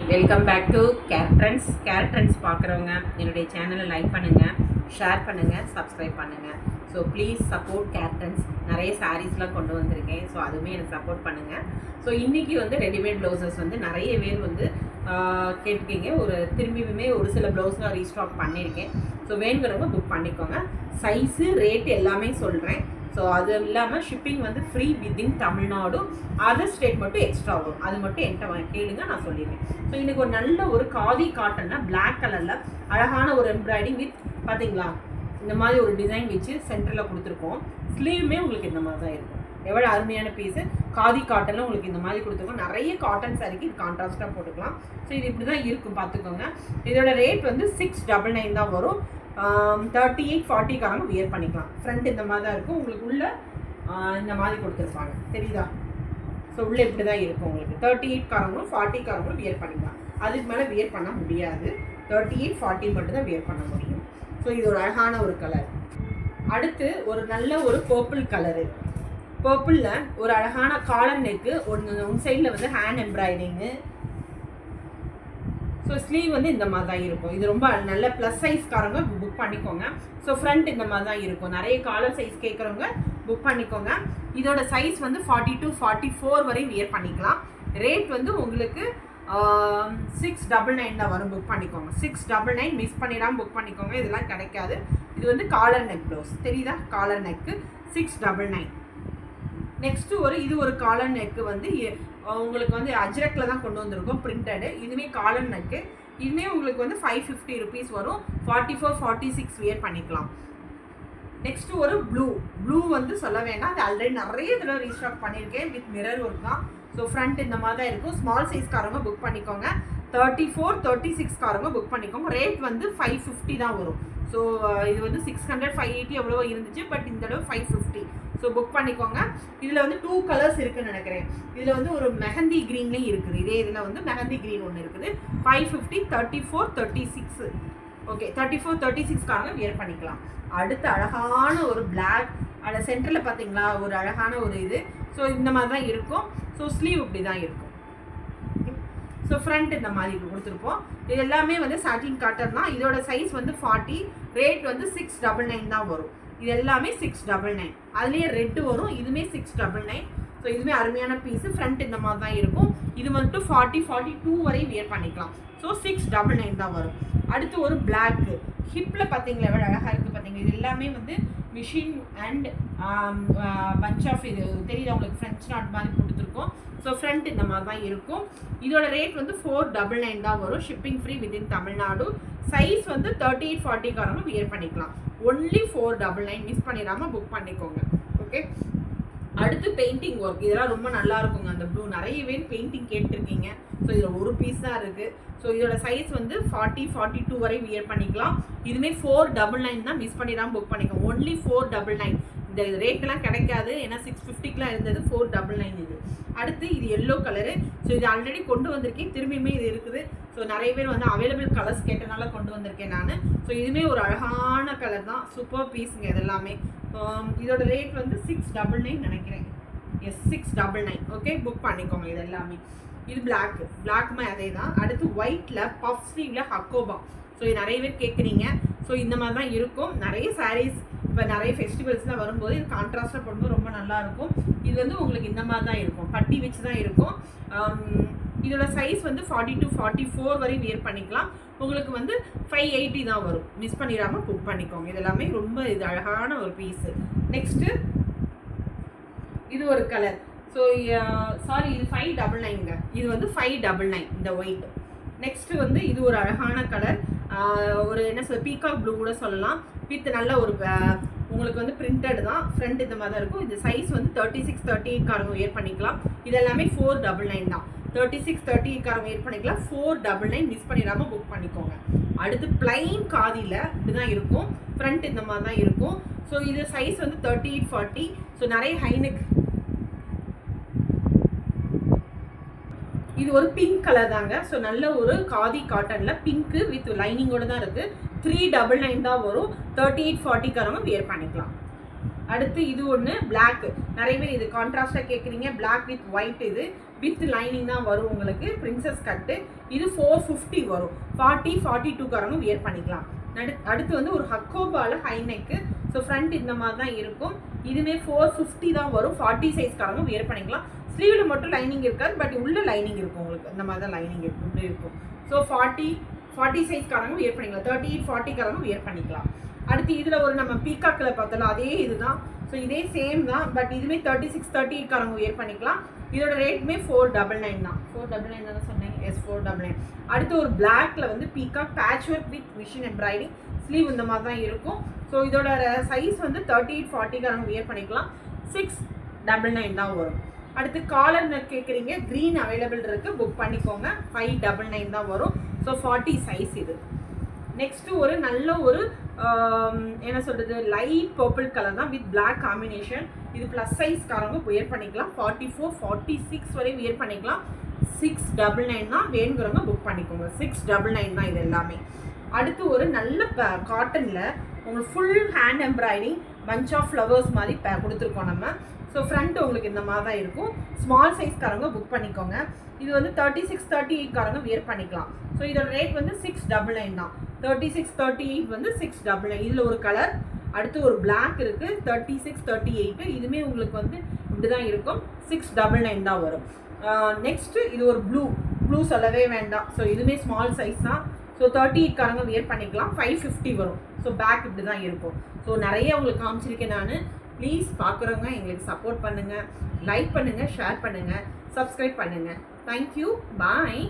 Welcome back to Care Trends பார்க்குறவங்க என்னுடைய சேனலை லைக் பண்ணுங்கள், ஷேர் பண்ணுங்கள், சப்ஸ்கிரைப் பண்ணுங்கள். So please support Care Trends. நிறைய சாரீஸ்லாம் கொண்டு வந்திருக்கேன். ஸோ அதுவுமே எனக்கு சப்போர்ட் பண்ணுங்கள். ஸோ இன்றைக்கி ரெடிமேட் ப்ளவுசஸ் நிறைய பேர் கேட்டிருக்கீங்க. திரும்பியுமே ஒரு சில ப்ளவுஸ்லாம் ரீஸ்டாக் பண்ணியிருக்கேன். ஸோ வேணுங்கிறவங்க புக் பண்ணிக்கோங்க. சைஸு ரேட் எல்லாமே சொல்கிறேன். ஸோ அது இல்லாமல் shipping free within Tamil Nadu, other state மட்டும் எக்ஸ்ட்ரா வரும். அது மட்டும் என்கிட்ட கேளுங்க, நான் சொல்லிடுவேன். ஸோ இன்றைக்கி ஒரு நல்ல ஒரு காதி காட்டன்னா பிளாக் கலரில் அழகான ஒரு எம்ப்ராய்டிங் வித் பார்த்தீங்களா இந்த மாதிரி ஒரு டிசைன் வச்சு சென்டரில் கொடுத்துருக்கோம். ஸ்லீவுமே உங்களுக்கு இந்த மாதிரி தான் இருக்கும். எவ்வளோ அருமையான பீஸு. காதி காட்டனில் உங்களுக்கு இந்த மாதிரி கொடுத்துருக்கோம். நிறைய காட்டன் சாரிக்கு இது கான்ட்ராஸ்ட்டாக போட்டுக்கலாம். ஸோ இது இப்படி தான் இருக்கும், பார்த்துக்கோங்க. இதோட ரேட் 699 தான் வரும். 38-40காரங்க வியர் பண்ணிக்கலாம். ஃப்ரண்ட் இந்த மாதிரி தான் இருக்கும். உங்களுக்கு உள்ள இந்த மாதிரி கொடுத்துருப்பாங்க, தெரியுதா? ஸோ உள்ளே இப்படி தான் இருக்கும். உங்களுக்கு 38காரங்களும் 40காரங்களும் வியர் பண்ணிக்கலாம். அதுக்கு மேலே வியர் பண்ண முடியாது. 38-40 மட்டும் தான் வியர் பண்ண முடியும். ஸோ இது ஒரு அழகான ஒரு கலர். அடுத்து ஒரு நல்ல ஒரு பர்பிள் கலரு. பர்பிளில் ஒரு அழகான காலர் நெக்கு, ஒன் சைடில் ஹேண்ட் எம்ப்ராய்டிங்கு. ஸோ ஸ்லீவ் இந்த மாதிரி தான் இருக்கும். இது ரொம்ப நல்ல ப்ளஸ் சைஸ்காரங்க புக் பண்ணிக்கோங்க. ஸோ ஃப்ரண்ட் இந்த மாதிரி தான் இருக்கும். நிறைய காலர் சைஸ் கேட்குறவங்க புக் பண்ணிக்கோங்க. இதோட சைஸ் 40-44 வரை வியர் பண்ணிக்கலாம். ரேட் உங்களுக்கு 699 தான் வரும். புக் பண்ணிக்கோங்க. 699 மிஸ் பண்ணிடாமல் புக் பண்ணிக்கோங்க. இதெல்லாம் கிடைக்காது. இது காலர் நெக் ப்ளவுஸ், தெரியுதா? Collar neck 699. நெக்ஸ்ட்டு இது ஒரு காலர் நெக்கு உங்களுக்கு அஜ்ரக்கில் தான் கொண்டு வந்திருக்கோம், பிரிண்டடு. இதுவே காலர் நெக்கு. இதுவே உங்களுக்கு 550 ருபீஸ் வரும். 44-46 வியர் பண்ணிக்கலாம். நெக்ஸ்ட்டு ஒரு ப்ளூ சொல்ல வேண்டாம். அது ஆல்ரெடி நிறைய தடவை ரீஸ்டாக் பண்ணியிருக்கேன். வித் மிரர் ஒர்க் தான். ஸோ ஃப்ரண்ட் இந்த மாதிரி தான் இருக்கும். ஸ்மால் சைஸ்காரங்க புக் பண்ணிக்கோங்க. 34-36காரங்க புக் பண்ணிக்கோங்க. ரேட் 550 தான் வரும். ஸோ இது 600-580 எவ்வளோ இருந்துச்சு. பட் இந்த தடவை 550. ஸோ புக் பண்ணிக்கோங்க. இதில் 2 கலர்ஸ் இருக்குதுன்னு நினைக்கிறேன். இதில் ஒரு மெஹந்தி க்ரீன்லேயும் இருக்குது. இதே இதில் மெஹந்தி க்ரீன் ஒன்று இருக்குது. 550, 34-36. ஓகே, 34-36காரங்க வியர் பண்ணிக்கலாம். அடுத்து அழகான ஒரு பிளாக், அதில் சென்டரில் பார்த்தீங்களா ஒரு அழகான ஒரு இது. ஸோ இந்த மாதிரி தான் இருக்கும். ஸோ ஸ்லீவ் இப்படி தான் இருக்கும். ஸோ ஃப்ரண்ட் இந்த மாதிரி கொடுத்துருப்போம். இது எல்லாமே சாட்டின் காட்டன் தான். இதோட சைஸ் 40. ரேட் 699 தான் வரும். இது எல்லாமே 699. அதுலேயே ரெட்டு வரும். இதுவுமே 699. ஸோ இதுவுமே அருமையான பீஸு. ஃப்ரண்ட் இந்த மாதிரி தான் இருக்கும். இது 40-42 வரை வியர் பண்ணிக்கலாம். ஸோ 699 தான் வரும். அடுத்து ஒரு பிளாக்கு ஹிப்பில் பார்த்தீங்களா எவ்வளோ அழகாக இருக்குது பார்த்தீங்களா? இது எல்லாமே மிஷின் அண்ட் பஞ்ச் ஆஃப் இது தெரியுது உங்களுக்கு, ஃப்ரெஞ்ச் நாட் மாதிரி கொடுத்துருக்கோம். ஸோ ஃப்ரண்ட் இந்த மாதிரி தான் இருக்கும். இதோட ரேட் 499 தான் வரும். Shipping free within Tamil Nadu. Size 38-40காரங்க வியர் பண்ணிக்கலாம். ஒன்லி 499. மிஸ் பண்ணிடாமல் புக் பண்ணிக்கோங்க. ஓகே. அடுத்து பெயிண்டிங் ஒர்க். இதெல்லாம் ரொம்ப நல்லா இருக்குங்க. அந்த ப்ளூ நிறைய பேர் பெயிண்டிங் கேட்டிருக்கீங்க. ஸோ இதில் ஒரு பீஸ் தான் இருக்குது. ஸோ இதோட சைஸ் 40-42 வரை வியர் பண்ணிக்கலாம். இதுவுமே 499 தான். மிஸ் பண்ணிடாமல் புக் பண்ணிக்கோங்க. ஒன்லி 499. இந்த ரேட்டெல்லாம் கிடைக்காது. ஏன்னா 650க்குலாம் இருந்தது. 499 இது. அடுத்து இது எல்லோ கலரு. ஸோ இது ஆல்ரெடி கொண்டு வந்திருக்கேன். திரும்பியுமே இது இருக்குது. ஸோ நிறைய பேர் அவைலபிள் கலர்ஸ் கேட்டனால கொண்டு வந்திருக்கேன் நான். ஸோ இதுவுமே ஒரு அழகான கலர் தான். சூப்பர் பீஸுங்க இது எல்லாமே. இதோட ரேட் 699 நினைக்கிறேன். எஸ், 699. ஓகே, புக் பண்ணிக்கோங்க. இது எல்லாமே. இது பிளாக்குமே அதே தான். அடுத்து ஒயிட்டில் பஃப் ஸ்லீவில் ஹக்கோபா. ஸோ இது நிறைய பேர் கேட்குறீங்க. ஸோ இந்த மாதிரி தான் இருக்கும். நிறைய சாரீஸ் இப்போ நிறைய ஃபெஸ்டிவல்ஸ்லாம் வரும்போது இது கான்ட்ராஸ்டாக போடும்போது ரொம்ப நல்லாயிருக்கும். இது உங்களுக்கு இந்த மாதிரி தான் இருக்கும். பட்டி வச்சு தான் இருக்கும். இதோட சைஸ் 40-44 வரை வியர் பண்ணிக்கலாம். உங்களுக்கு 580 தான் வரும். மிஸ் பண்ணிடாமல் புக் பண்ணிக்கோங்க. இது எல்லாமே ரொம்ப இது அழகான ஒரு பீஸு. நெக்ஸ்ட்டு இது ஒரு கலர். ஸோ சாரி, இது 599ங்க. இது 599 இந்த ஒயிட். நெக்ஸ்ட்டு இது ஒரு அழகான கலர். ஒரு என்ன சொல்ல, பீகாக் ப்ளூ கூட சொல்லலாம். வித் நல்ல ஒரு உங்களுக்கு பிரிண்டட் தான். ஃப்ரண்ட் இந்த மாதிரி தான் இருக்கும். இது சைஸ் 36-38காரங்க வியர் பண்ணிக்கலாம். இது எல்லாமே 499 தான். 36-38காரங்க வியர் பண்ணிக்கலாம். 499. மிஸ் பண்ணிடாமல் புக் பண்ணிக்கோங்க. அடுத்து பிளைன் காதியில் இப்படி தான் இருக்கும். ஃப்ரண்ட் இந்த மாதிரி தான் இருக்கும். ஸோ இது சைஸ் 38-40. ஸோ நிறைய ஹைனெக். இது ஒரு பிங்க் கலர் தாங்க. ஸோ நல்ல ஒரு காதி காட்டனில் பிங்க்கு வித் லைனிங்கோடு தான் இருக்குது. 399 தான் வரும். 38-40காரங்க வியர் பண்ணிக்கலாம். அடுத்து இது ஒன்று பிளாக். நிறைய பேர் இது கான்ட்ராஸ்டாக கேட்குறீங்க. Black with white. இது வித் லைனிங் தான் வரும் உங்களுக்கு பிரின்சஸ் கட்டு. இது 450 வரும். 40-42காரங்க வியர் பண்ணிக்கலாம். அடுத்து வந்து ஒரு ஹக்கோபால ஹை நெக்கு. ஸோ ஃப்ரண்ட் இந்த மாதிரி தான் இருக்கும். இதுவே 450 தான் வரும். 40 சைஸ்காரங்க வியர் பண்ணிக்கலாம். ஸ்லீவில் மட்டும் லைனிங் இருக்காது, பட் உள்ள லைனிங் இருக்கும் உங்களுக்கு. இந்த மாதிரி தான் லைனிங் இருக்கும். ஸோ 40 சைஸ்காரங்க வியர் பண்ணிக்கலாம். 38-40காரங்க வியர் பண்ணிக்கலாம். அடுத்து இதில் ஒரு நம்ம பீகாக்கில் பார்த்தோம்ல அதே இதுதான். ஸோ இதே சேம் தான், பட் இதுவே 36-38காரங்க வியர் பண்ணிக்கலாம். இதோட ரேட்டுமே 499 தான். 499 தானே சொன்னேன். எஸ் 499. அடுத்து ஒரு பிளாக்ல வந்து peacock patch work with machine embroidering. Sleeve இந்த மாதிரி தான் இருக்கும். ஸோ இதோட சைஸ் வந்து 38-40காரங்க வியர் பண்ணிக்கலாம். 699 தான் வரும். அடுத்து காலர் நெக் கேட்குறீங்க, க்ரீன் அவைலபிள் இருக்குது, புக் பண்ணிக்கோங்க. 599 தான் வரும். ஸோ 40 சைஸ் இது. நெக்ஸ்ட்டு ஒரு நல்ல ஒரு என்ன சொல்கிறது, லைட் பர்பிள் கலர் தான் வித் பிளாக் காம்பினேஷன். இது ப்ளஸ் சைஸ்காரங்க வியர் பண்ணிக்கலாம். 44-46 வரையும் வியர் பண்ணிக்கலாம். 699 தான். வேணுங்கிறவங்க புக் பண்ணிக்கோங்க. 699 தான் இது எல்லாமே. அடுத்து ஒரு நல்ல காட்டனில் உங்களுக்கு full hand embroidering punch of flowers மாதிரி கொடுத்துருக்கோம் நம்ம. ஸோ ஃப்ரண்ட் உங்களுக்கு இந்த மாதிரி தான் இருக்கும். ஸ்மால் சைஸ்காரங்க புக் பண்ணிக்கோங்க. இது வந்து 36-38காரங்க வியர் பண்ணிக்கலாம். ஸோ இதோட ரேட் வந்து 699 தான். 36-38 வந்து 699. இதில் ஒரு கலர். அடுத்து ஒரு பிளாக் இருக்குது 36-38. இதுவுமே உங்களுக்கு வந்து இப்படி தான் இருக்கும். 699 தான் வரும். நெக்ஸ்ட்டு இது ஒரு ப்ளூ சொல்லவே வேண்டாம். ஸோ இதுவுமே ஸ்மால் சைஸ் தான். ஸோ 38காரங்க வியர் பண்ணிக்கலாம். 550 வரும். ஸோ பேக் இப்படி தான் இருக்கும். ஸோ நிறைய உங்களுக்கு காமிச்சிருக்கேன் நான். ப்ளீஸ் பார்க்குறவங்க எங்களுக்கு சப்போர்ட் பண்ணுங்கள், லைக் பண்ணுங்கள், ஷேர் பண்ணுங்கள், சப்ஸ்கிரைப் பண்ணுங்கள். தேங்க்யூ. பாய்.